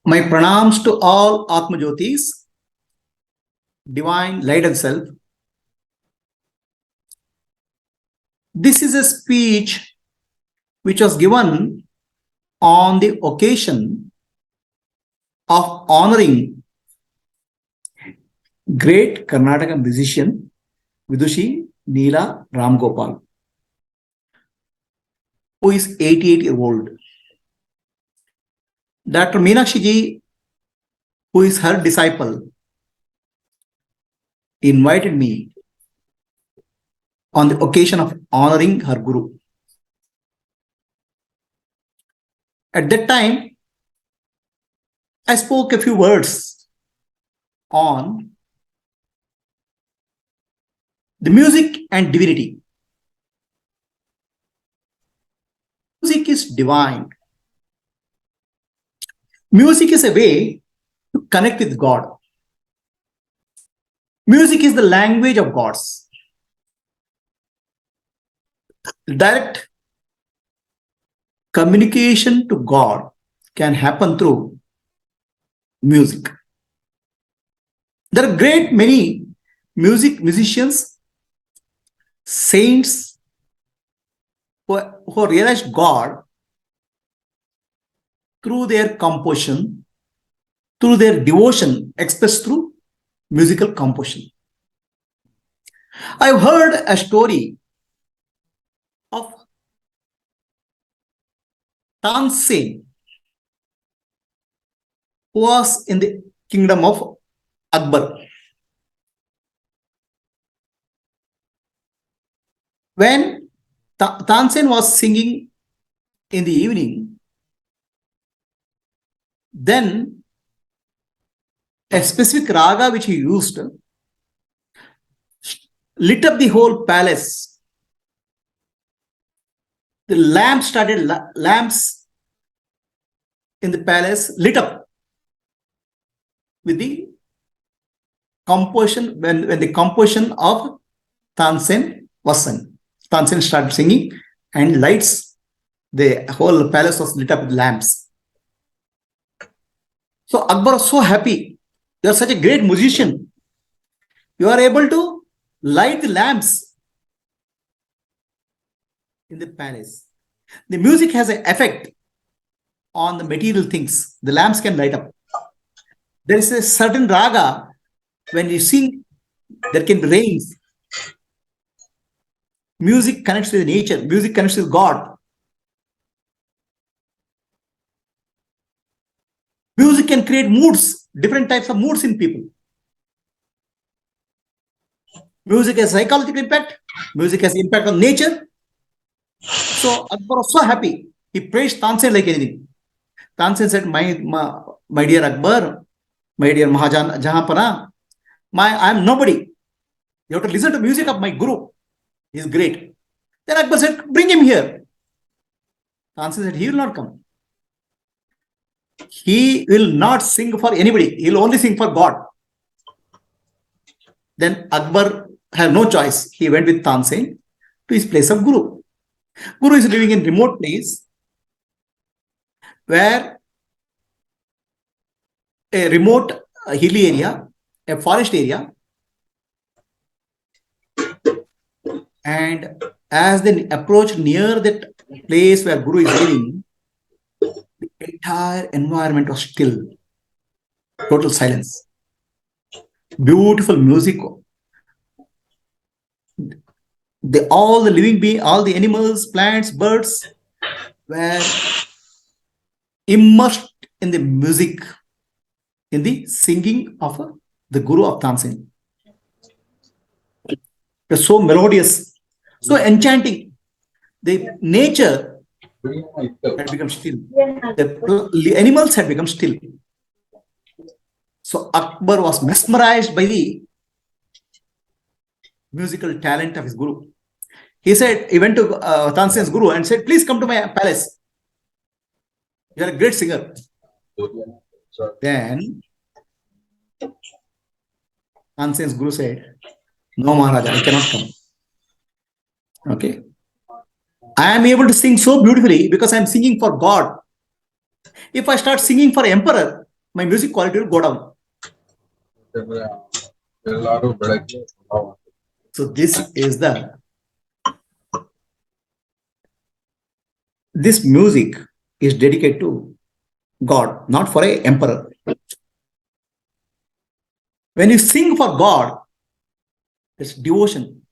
My pranams to all Atma Jyotis, divine light of self. This is a speech which was given on the occasion of honoring great Karnataka musician Vidushi Neela Ram Gopal, who is 88 years old. Dr. Meenakshi ji, who is her disciple, invited me on the occasion of honoring her guru. At that time, I spoke a few words on the music and divinity. Music is divine. Music is a way to connect with God. Music is the language of gods. Direct communication to God can happen through music. There are great many musicians, saints who realized God through their composition, through their devotion expressed through musical composition. I've heard a story of Tansen, who was in the kingdom of Akbar. When Tansen was singing in the evening, then a specific raga which he used lit up the whole palace. The lamps in the palace lit up with the composition, when the composition of Tansen was sung. Tansen started singing and lights, the whole palace was lit up with lamps. So Akbar was so happy. You are such a great musician. You are able to light the lamps in the palace. The music has an effect on the material things. The lamps can light up. There is a certain raga, when you sing, there can be rains. Music connects with nature. Music connects with God. Music can create moods, different types of moods in people. Music has psychological impact. Music has impact on nature. So Akbar was so happy. He praised Tansen like anything. Tansen said, my dear Akbar, my dear Mahajan Jahanpana, I am nobody. You have to listen to music of my guru. He is great. Then Akbar said, bring him here. Tansen said, he will not come. He will not sing for anybody. He will only sing for God. Then Akbar had no choice. He went with Tansen to his place of Guru. Guru is living in remote place where a remote hilly area, a forest area, and as they approached near that place where Guru is living, the entire environment was still, total silence. Beautiful music. All the living beings, all the animals, plants, birds were immersed in the music, in the singing of the Guru of Tansen. It was so melodious, so enchanting. The nature had become still. The animals had become still. So Akbar was mesmerized by the musical talent of his Guru. He said, he went to Tansen's Guru and said, please come to my palace. You are a great singer. Then Tansen's Guru said, no Maharaja, I cannot come. Okay. I am able to sing so beautifully because I am singing for God. If I start singing for emperor, my music quality will go down. So this music is dedicated to God, not for a emperor. When you sing for God, it's devotion.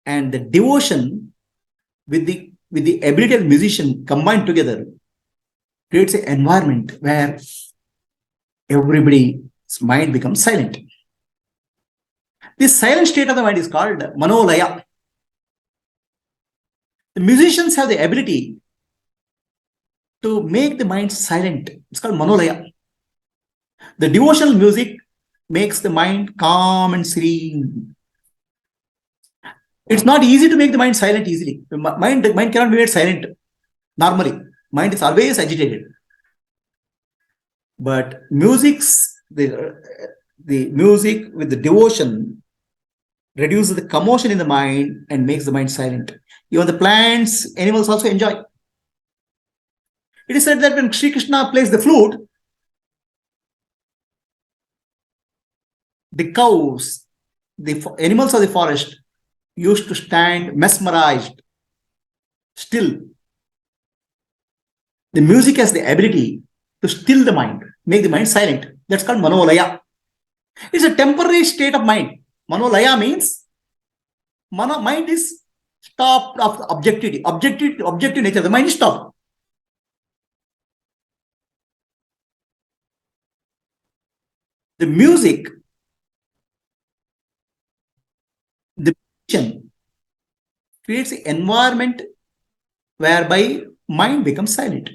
And the devotion with the ability of the musician combined together creates an environment where everybody's mind becomes silent. This silent state of the mind is called manolaya. The musicians have the ability to make the mind silent. It's called manolaya. The devotional music makes the mind calm and serene. It's not easy to make the mind silent easily. The mind cannot be made silent normally. Mind is always agitated. But the music with the devotion reduces the commotion in the mind and makes the mind silent. Even the plants, animals also enjoy. It is said that when Sri Krishna plays the flute, the cows, the animals of the forest used to stand mesmerized, still. The music has the ability to still the mind, make the mind silent. That's called manolaya. It's a temporary state of mind. Manolaya means mind is stopped of objectivity, objective nature. The mind is stopped. The music, the musician creates an environment whereby mind becomes silent.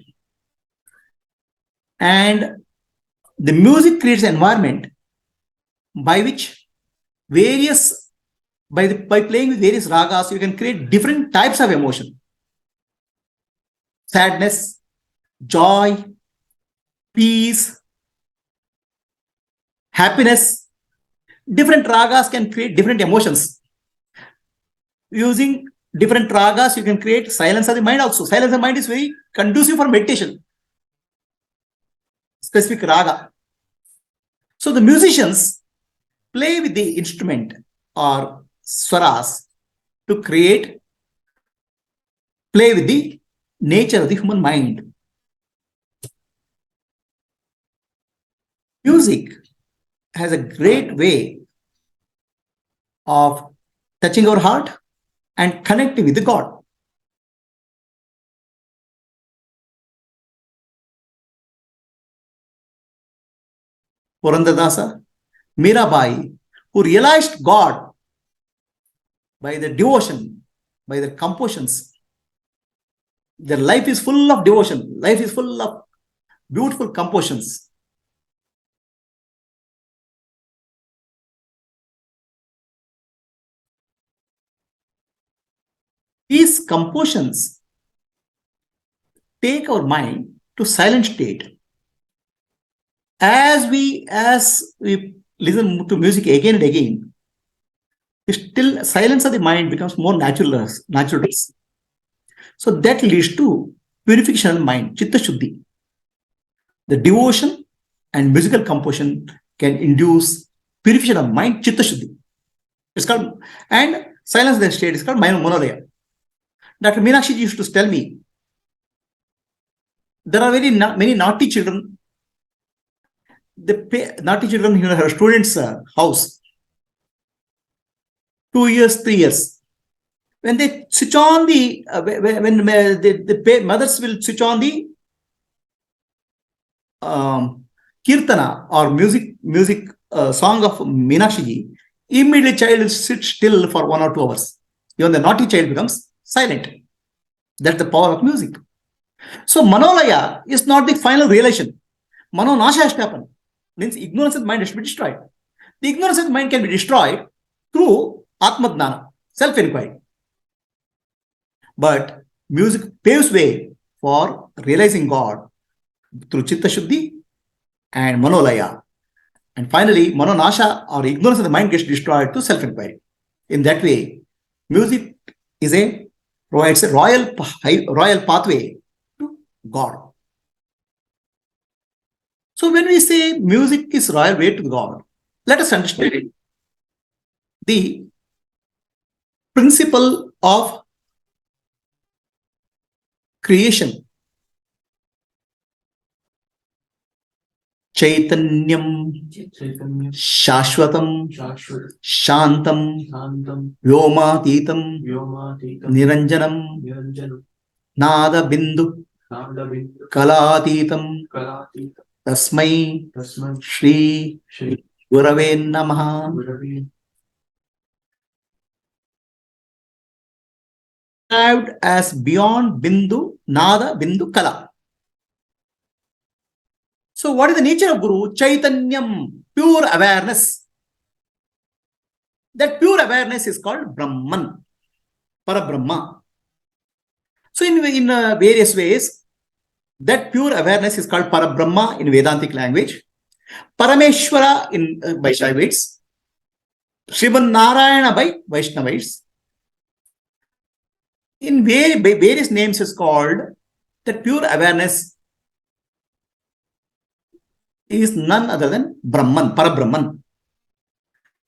And the music creates an environment by which by playing with various ragas, you can create different types of emotion. Sadness, joy, peace, happiness. Different ragas can create different emotions. Using different ragas, you can create silence of the mind also. Silence of the mind is very conducive for meditation. Specific raga. So the musicians play with the instrument or swaras to play with the nature of the human mind. Music has a great way of touching our heart and connecting with the God. Purandadasa, Mirabai, who realized God by their devotion, by their compositions. Their life is full of devotion. Life is full of beautiful compositions. These compositions take our mind to silent state. As we listen to music again and again, still silence of the mind becomes more natural. So that leads to purification of the mind, chitta shuddhi. The devotion and musical composition can induce purification of mind, chitta shuddhi. It's called, and silence of the state is called manolaya. Dr. Meenakshi used to tell me, there are many naughty children. Naughty children in her students' house, 2 years, 3 years. When they switch on the mothers will switch on the kirtana or music song of Meenakshi ji, immediately child will sit still for 1 or 2 hours. Even the naughty child becomes silent. That's the power of music. So manolaya is not the final realization. Manonasha has to happen. Means ignorance of the mind has to be destroyed. The ignorance of the mind can be destroyed through Atma Dnana, self-enquiry. But music paves way for realizing God through Chitta Shuddhi and Manolaya. And finally, Manonasha or ignorance of the mind gets destroyed to self-enquiry. In that way, music provides a royal pathway to God. So when we say music is royal way to God, let us understand the principle of creation. Chaitanyam, Shashwatam, Shantam, Vyomatitam, Niranjanam, Nada Bindu, Kalatitam, Tasmai, Shri, Gurave Namaha. Described as beyond Bindu, Nada, Bindu, Kala. So what is the nature of Guru? Chaitanyam, pure awareness. That pure awareness is called Brahman, Parabrahma. So in various ways, that pure awareness is called Parabrahma in Vedantic language, Parameshwara in Vaishnavites, Sriman Narayana by Vaishnavites. In various names is called, that pure awareness is none other than Brahman, Parabrahman.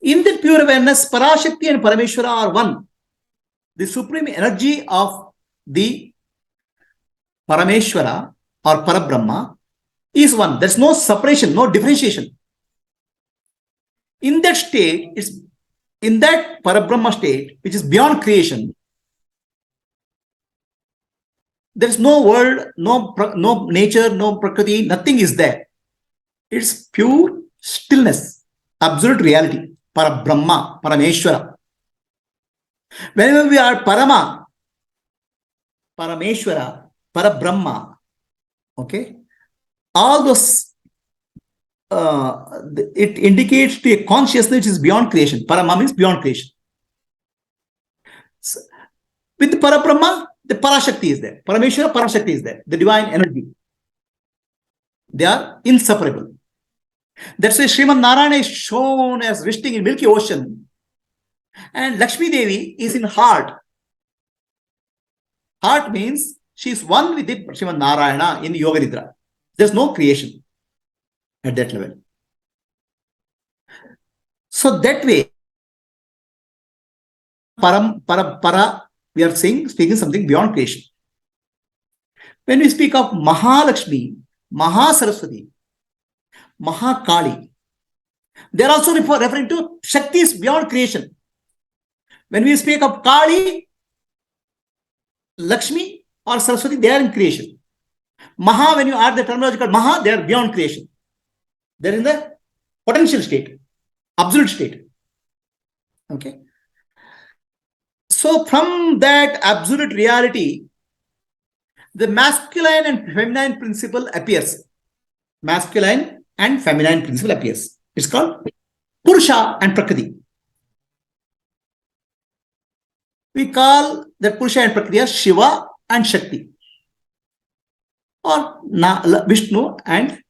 In that pure awareness, Parashakti and Parameshwara are one. The supreme energy of the Parameshwara or Parabrahma is one. There's no separation, no differentiation. In that state, in that Parabrahma state, which is beyond creation, there is no world, no nature, no prakriti, nothing is there. It's pure stillness, absolute reality, Parabrahma, Parameshwara. Whenever we are Parama, Parameshwara, Parabrahma, okay, all those, it indicates to a consciousness which is beyond creation. Parama means beyond creation. So, with Parabrahma, the Parashakti is there. Parameshwara, Parashakti is there. The divine energy. They are inseparable. That's why Sriman Narayana is shown as resting in Milky Ocean. And Lakshmi Devi is in heart. Heart means she is one with the Sriman Narayana in Yoga Nidra. There's no creation at that level. So that way, para, we are speaking something beyond creation. When we speak of Mahalakshmi, Mahasaraswati, Mahakali, they are also referring to Shaktis beyond creation. When we speak of Kali, Lakshmi or Saraswati, they are in creation. Maha, when you add the terminology called Maha, they are beyond creation. They are in the potential state, absolute state. Okay. So from that absolute reality, the masculine and feminine principle appears. Masculine and feminine principle appears. It's called Purusha and Prakriti. We call that Purusha and Prakriti as Shiva and Shakti, or Vishnu and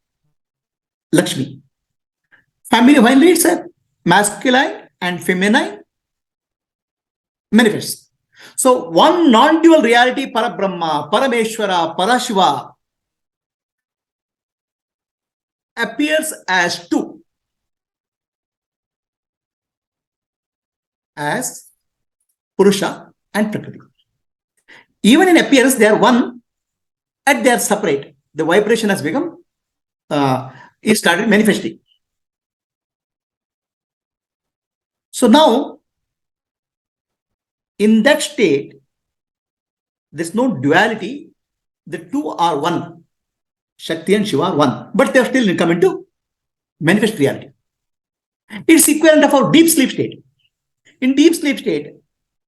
Lakshmi. Finally, it's a masculine and feminine manifests. So one non-dual reality, Parabrahma, Parameshwara, Parashiva, appears as two, as Purusha and Prakriti. Even in appearance, they are one, and they are separate. The vibration has become, it started manifesting. So now, in that state, there's no duality. The two are one. Shakti and Shiva are one. But they are still come into manifest reality. It's equivalent of our deep sleep state. In deep sleep state,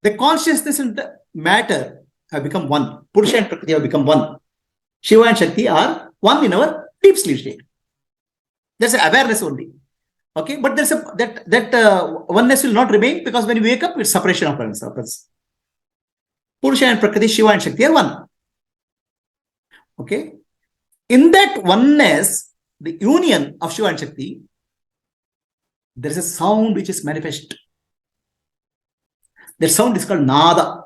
the consciousness and the matter have become one. Purusha and Prakriti have become one. Shiva and Shakti are one in our deep sleep state. There's an awareness only. Okay, but there's that oneness will not remain, because when you wake up, it's separation of purpose. Purusha and Prakriti, Shiva and Shakti are one. Okay, in that oneness, the union of Shiva and Shakti, there is a sound which is manifest. That sound is called Nada.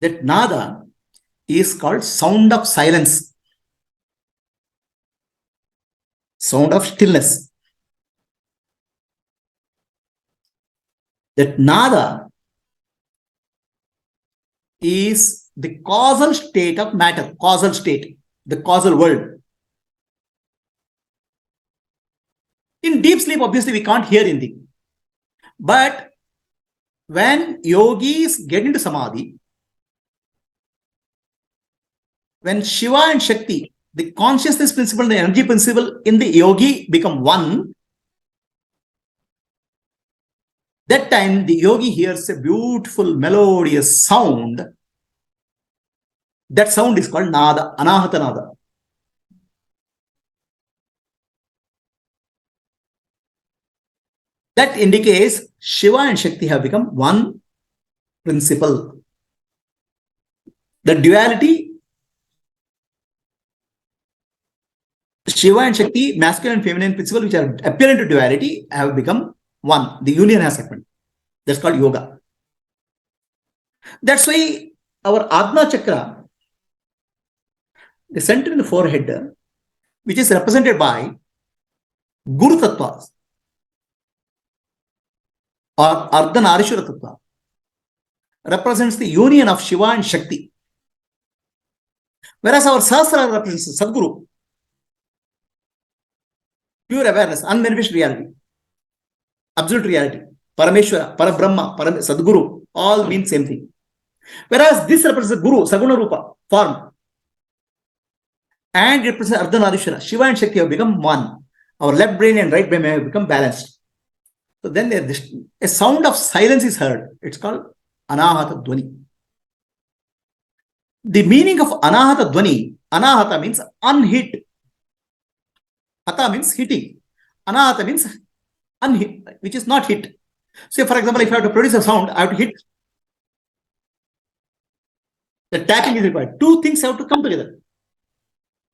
That Nada is called sound of silence. sound of stillness. That nada is the causal state of matter, causal state, the causal world. In deep sleep, obviously, we can't hear anything. But when yogis get into samadhi, when Shiva and Shakti, the consciousness principle and the energy principle in the yogi become one, that time the yogi hears a beautiful melodious sound. That sound is called nada, anahata nada. That indicates Shiva and Shakti have become one principle. The duality, Shiva and Shakti, masculine and feminine principle, which are apparent to duality, have become one. The union has happened. That's called yoga. That's why our Adna chakra, the center in the forehead, which is represented by Guru Tattvas or Ardhanarishwara Tattva, represents the union of Shiva and Shakti. Whereas our Sahasrara represents Sadguru, pure awareness, unmanifest reality, absolute reality, Parameshwara, Parabrahma, Sadguru, all mean same thing. Whereas this represents Guru, Saguna Rupa, form, and represents Ardhanarishwara. Shiva and Shakti have become one. Our left brain and right brain have become balanced. So then a sound of silence is heard. It's called Anahata Dwani. The meaning of Anahata Dwani, Anahata means unhit. Hata means hitting. Anahata means unhit, which is not hit. So, for example, if I have to produce a sound, I have to hit. The tapping is required. Two things have to come together.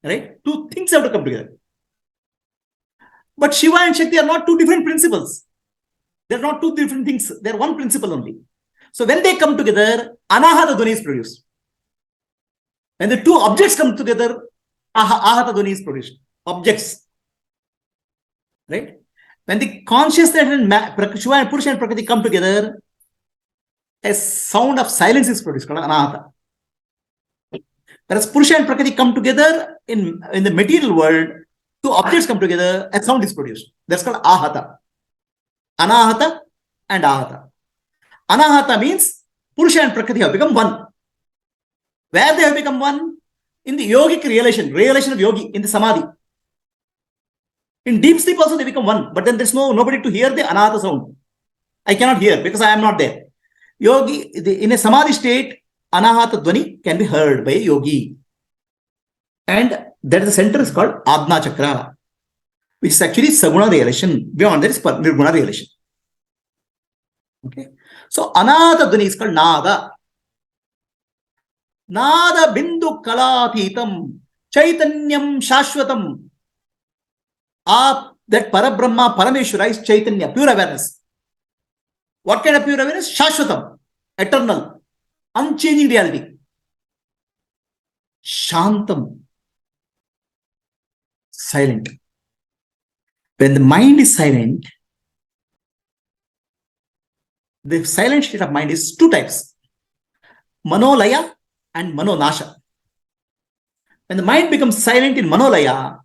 Right? Two things have to come together. But Shiva and Shakti are not two different principles. They're not two different things. They're one principle only. So when they come together, Anahata Dwani is produced. When the two objects come together, Ahata Dwani is produced. Objects. Right? When the consciousness and Shiva and Purusha and Prakriti come together, a sound of silence is produced, called Anahata. Whereas Purusha and Prakriti come together in the material world, two objects come together, a sound is produced. That's called Ahata. Anahata and Ahata. Anahata means Purusha and Prakriti have become one. Where they have become one? In the yogic realization of yogi, in the samadhi. In deep sleep also they become one, but then there's nobody to hear the Anahata sound. I cannot hear because I am not there. Yogi, in a samadhi state, Anahata Dwani can be heard by a yogi. And that is the center is called Adna Chakra, which is actually Saguna realization. Beyond that is Nirguna realization. Okay. So Anahata Dwani is called Nada. Nada Bindu Kalatitam Chaitanyam Shashwatam. That Parabrahma, Parameshwara is Chaitanya, pure awareness. What kind of pure awareness? Shashwatam, eternal, unchanging reality. Shantam, silent. When the mind is silent, the silent state of mind is two types: Manolaya and Manonasha. When the mind becomes silent in Manolaya,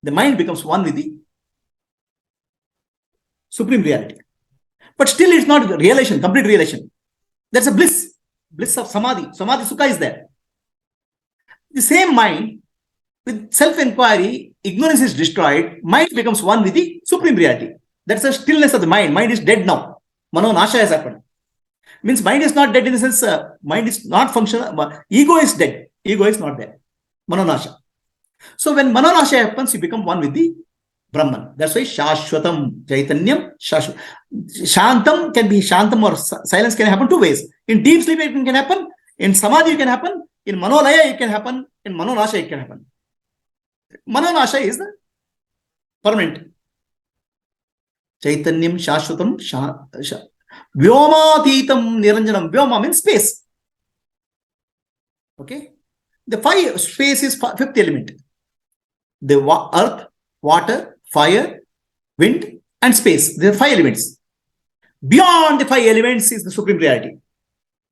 the mind becomes one with the supreme reality. But still it's not realization, complete realization. There's a bliss of samadhi. Samadhi sukha is there. The same mind, with self-enquiry, ignorance is destroyed, mind becomes one with the supreme reality. That's the stillness of the mind. Mind is dead now. Manonasha has happened. Means mind is not dead in the sense, mind is not functional. Ego is dead. Ego is not there. Manonasha. So when Manonasha happens, you become one with the Brahman. That's why Shashwatam, Chaitanyam, Shashwatam. Shantam can be Shantam or silence can happen two ways. In deep sleep, it can happen. In Samadhi, it can happen. In Manolaya, it can happen. In Manonasha, it can happen. Manonasha is the permanent. Chaitanyam, Shashwatam, Vyomatitam, Niranjanam. Vyoma means space. Okay. The space is fifth element. The earth, water, fire, wind, and space. There are 5 elements. Beyond the 5 elements is the supreme reality.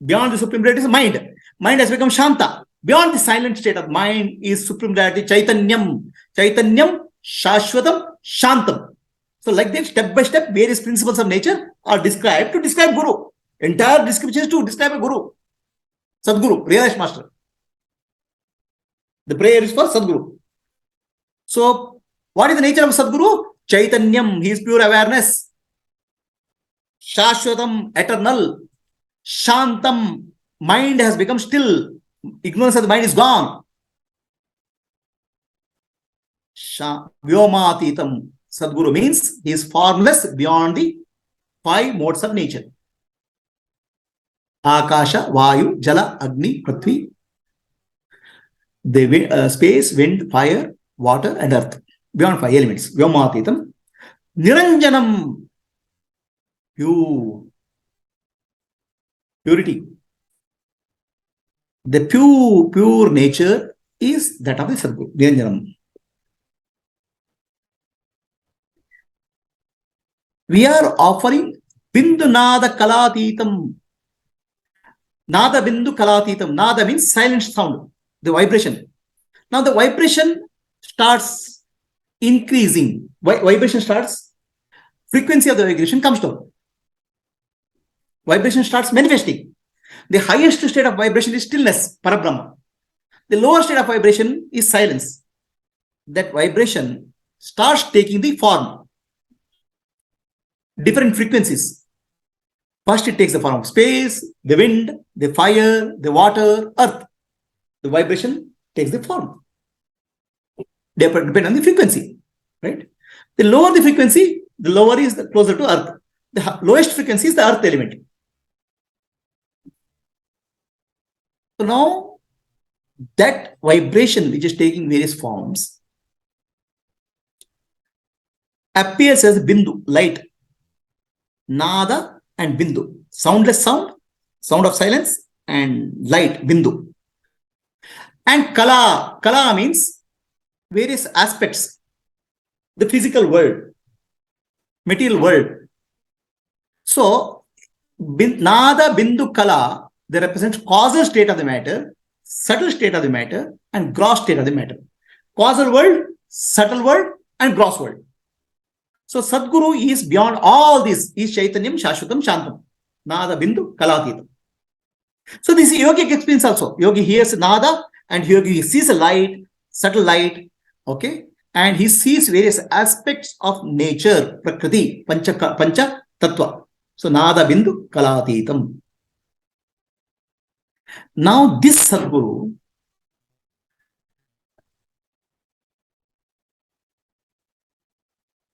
Beyond the supreme reality is mind. Mind has become Shanta. Beyond the silent state of mind is supreme reality Chaitanyam. Chaitanyam, Shashwatam, Shantam. So like that, step by step, various principles of nature are described to describe Guru. Entire description is to describe a Guru. Sadguru, realized master. The prayer is for Sadguru. So what is the nature of Sadguru? Chaitanyam, he is pure awareness. Shashwatam, eternal. Shantam, mind has become still. Ignorance of the mind is gone. Vyomatitam, Sadguru means he is formless beyond the 5 modes of nature. Akasha, Vayu, Jala, Agni, Prithvi. The space, wind, fire, water, and earth. Beyond 5 elements. Vyomatitam. Niranjanam, purity. The pure nature is that of the Sadguru, Niranjanam. We are offering Bindu Nada Kalatitam. Nada Bindu Kalatitam. Nada means silent sound, the vibration. Now the vibration starts increasing. Vibration starts, frequency of the vibration comes down. Vibration starts manifesting. The highest state of vibration is stillness, Parabrahma. The lower state of vibration is silence. That vibration starts taking the form. Different frequencies. First it takes the form of space, the wind, the fire, the water, earth. The vibration takes the form. They depend on the frequency, right? The lower the frequency, the lower is the closer to earth. The lowest frequency is the earth element. So now that vibration which is taking various forms appears as Bindu, light, Nada and Bindu. Soundless sound, sound of silence, and light, Bindu. And Kala means various aspects. The physical world, material world. So, Nada, Bindu, Kala, they represent causal state of the matter, subtle state of the matter, and gross state of the matter. Causal world, subtle world, and gross world. So Sadguru is beyond all this, is Chaitanyam, Shashwatam, Shantam. Nada, Bindu, Kalatitam. So this is yogic experience also. Yogi hears Nada and Yogi sees a light, subtle light, okay? And he sees various aspects of nature, Prakriti, Pancha Tattva. So Nada, Bindu, Kalatitam. Now this Sadguru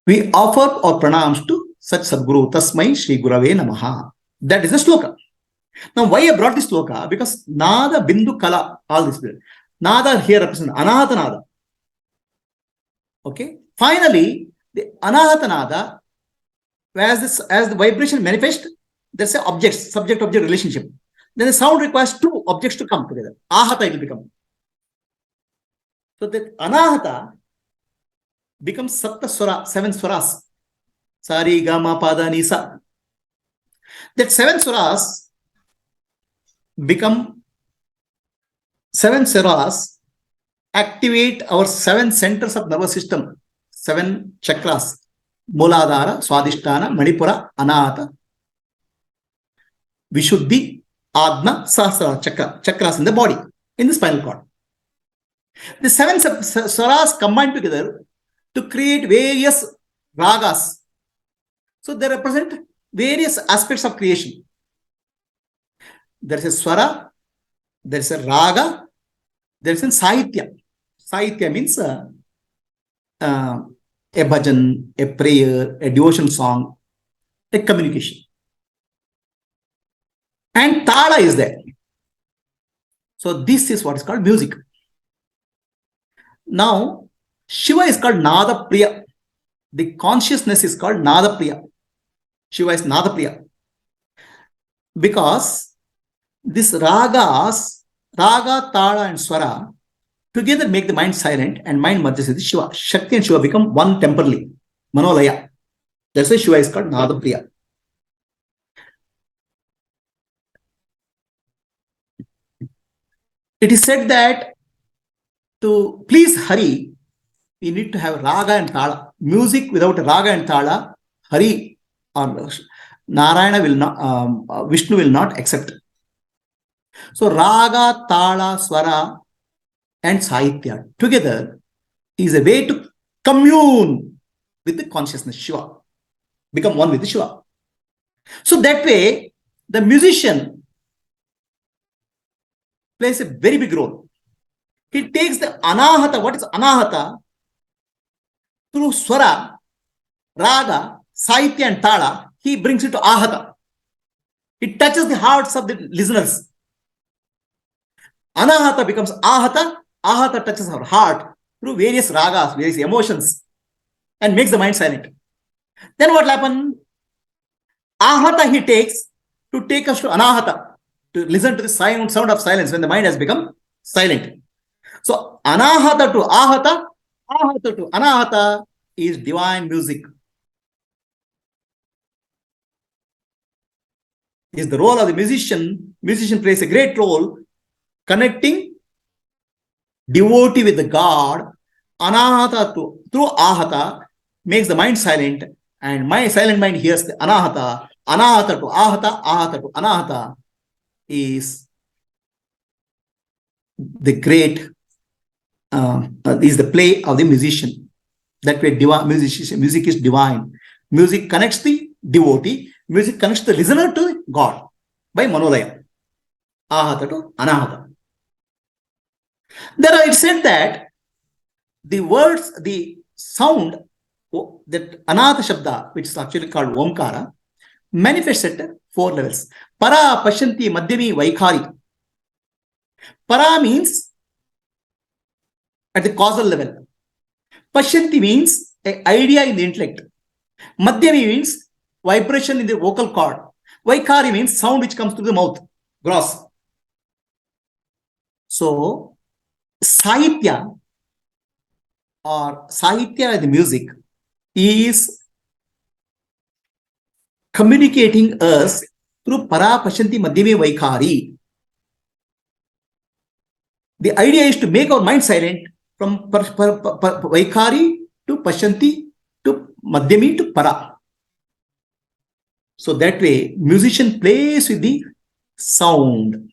we offer our pranams to such Sadguru, Tasmai Shri Gurave Namaha. That is the sloka. Now, why I brought this sloka? Because Nada, Bindu, Kala, all this. Nada here represents Anahata Nada. Okay. Finally, the Anahata Nada, as the vibration manifests, there's an object, subject-object relationship. Then the sound requires 2 objects to come together. Ahata it will become. So that Anahata becomes Sapta Swara, 7 swaras. Sari, Gama, Pada, Nisa. That 7 swaras become 7 swaras activate our 7 centers of nervous system, 7 chakras. Muladhara, Swadhisthana, Manipura, Anahata, Vishuddhi, Adma, Sahasrara, chakras in the body, in the spinal cord. The 7 swaras combine together to create various ragas. So they represent various aspects of creation. There is a swara, there is a raga, there is a sahitya. Sahitya means a bhajan, a prayer, a devotion song, a communication. And tala is there. So this is what is called music. Now, Shiva is called Nada Priya. The consciousness is called Nada Priya. Shiva is Nada Priya. Because this ragas, raga, tala and swara, together make the mind silent and mind merges with Shiva. Shakti and Shiva become one temporarily. Manolaya. That's why Shiva is called Nadapriya. It is said that to please Hari, we need to have Raga and Tala. Music without Raga and Tala, Hari or Narayana will not, Vishnu will not accept. So Raga, Tala, Swara and Sahitya together is a way to commune with the consciousness Shiva, become one with the Shiva. So that way, the musician plays a very big role. He takes the anahata. What is anahata? Through swara, raga, sahitya and tala, he brings it to ahata. It touches the hearts of the listeners. Anahata becomes ahata. Ahata touches our heart through various ragas, various emotions, and makes the mind silent. Then what will happen? Ahata he takes to take us to anahata, to listen to the sound of silence when the mind has become silent. So anahata to ahata, ahata to anahata is divine music. Is the role of the musician. Musician plays a great role connecting devotee with the God. Anahata through ahata makes the mind silent, and my silent mind hears the anahata. Anahata to ahata, ahata to anahata is the great is the play of the musician. That way, music is divine. Music connects the devotee. Music connects the listener to God by manolaya. Ahata to anahata. There it's said that the words, the sound, that anahata shabda, which is actually called omkara, manifests at 4 levels. Para, pashanti, madhyami, vaikhari. Para means at the causal level. Pashanti means an idea in the intellect. Madhyami means vibration in the vocal cord. Vaikhari means sound which comes through the mouth, gross. So, Sahitya or Sahitya, the music, is communicating us through Para, Pashanti, Madhyami, Vaikhari. The idea is to make our mind silent from Vaikhari to Pashanti to Madhyami to Para. So that way, musician plays with the sound.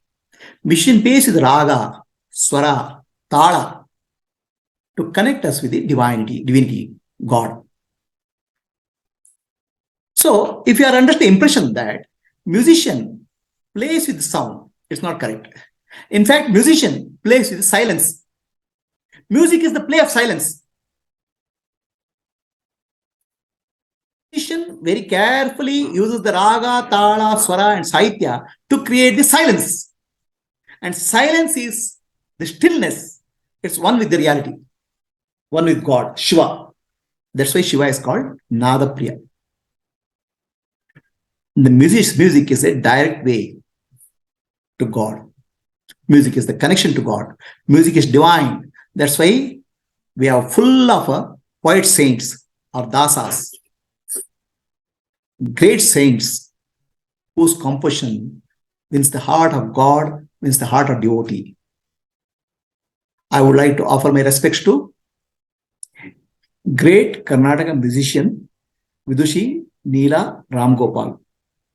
Musician plays with raga, swara, tala to connect us with the divinity, God. So if you are under the impression that musician plays with sound, it's not correct. In fact, musician plays with silence. Music is the play of silence. Musician very carefully uses the raga, tala, swara and sahitya to create the silence. And silence is the stillness. It's one with the reality, one with God, Shiva. That's why Shiva is called Nadapriya. The music is a direct way to God. Music is the connection to God. Music is divine. That's why we are full of poet saints or dasas, great saints whose composition wins the heart of God, wins the heart of devotee. I would like to offer my respects to great Karnataka musician Vidushi Neela Ram Gopal.